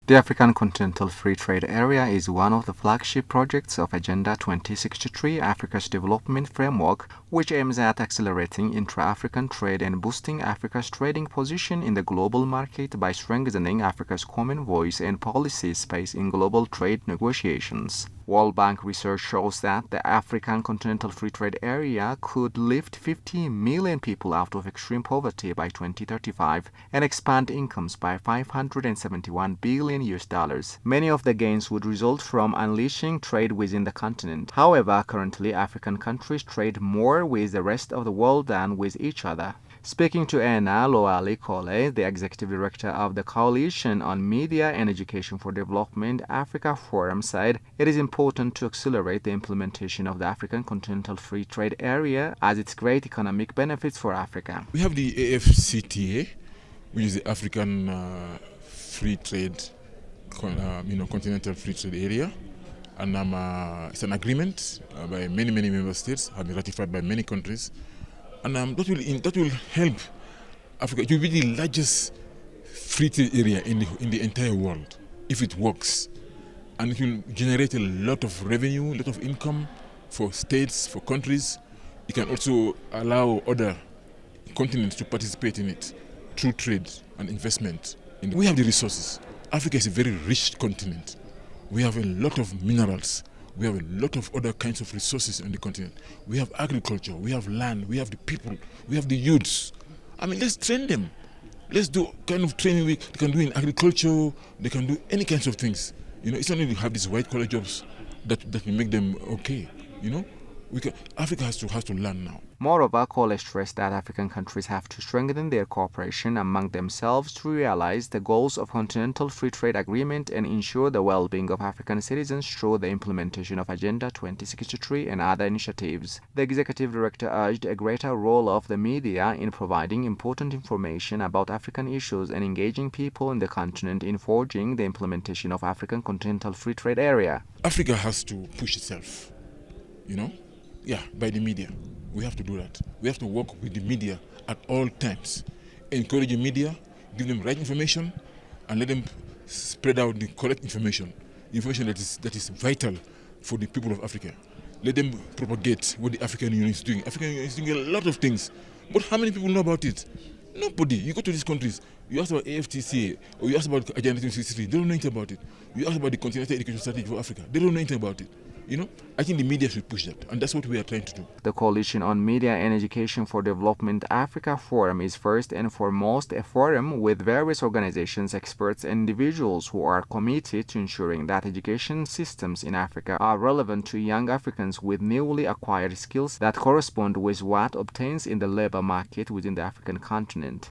The African Continental Free Trade Area is one of the flagship projects of Agenda 2063, Africa's development framework, which aims at accelerating intra-African trade and boosting Africa's trading position in the global market by strengthening Africa's common voice and policy space in global trade negotiations. World Bank research shows that the African Continental Free Trade Area could lift 50 million people out of extreme poverty by 2035 and expand incomes by $571 billion US. Many of the gains would result from unleashing trade within the continent. However, currently African countries trade more with the rest of the world than with each other. Speaking to Anna Lawalley Cole, the executive director of the Coalition on Media and Education for Development Africa Forum, said it is important to accelerate the implementation of the African Continental Free Trade Area as its great economic benefits for Africa. We have the AfCFTA, which is the African Free Trade, Continental Free Trade Area, and it's an agreement by many member states, have been ratified by many countries. And that will help Africa. It will be the largest free trade area in the entire world if it works, and it will generate a lot of revenue, a lot of income for states, for countries. It can also allow other continents to participate in it through trade and investment. We have the resources. Africa is a very rich continent. We have a lot of minerals. We have a lot of other kinds of resources on the continent. We have agriculture, we have land, we have the people, we have the youths. I mean, let's train them. Let's do kind of training they can do in agriculture, they can do any kinds of things. It's only to have these white collar jobs that will make them okay. Africa has to learn now. Moreover, Cole stressed that African countries have to strengthen their cooperation among themselves to realize the goals of Continental Free Trade Agreement and ensure the well-being of African citizens through the implementation of Agenda 2063 and other initiatives. The executive director urged a greater role of the media in providing important information about African issues and engaging people in the continent in forging the implementation of African Continental Free Trade Area. Africa has to push itself, by the media. We have to do that. We have to work with the media at all times. Encourage the media, give them right information, and let them spread out the correct information that is vital for the people of Africa. Let them propagate what the African Union is doing. African Union is doing a lot of things, but how many people know about it? Nobody. You go to these countries, you ask about AfCFTA, or you ask about Agenda 2063, they don't know anything about it. You ask about the Continental Education Strategy for Africa, they don't know anything about it. I think the media should push that, and that's what we are trying to do. The Coalition on Media and Education for Development Africa Forum is first and foremost a forum with various organizations, experts, and individuals who are committed to ensuring that education systems in Africa are relevant to young Africans with newly acquired skills that correspond with what obtains in the labor market within the African continent.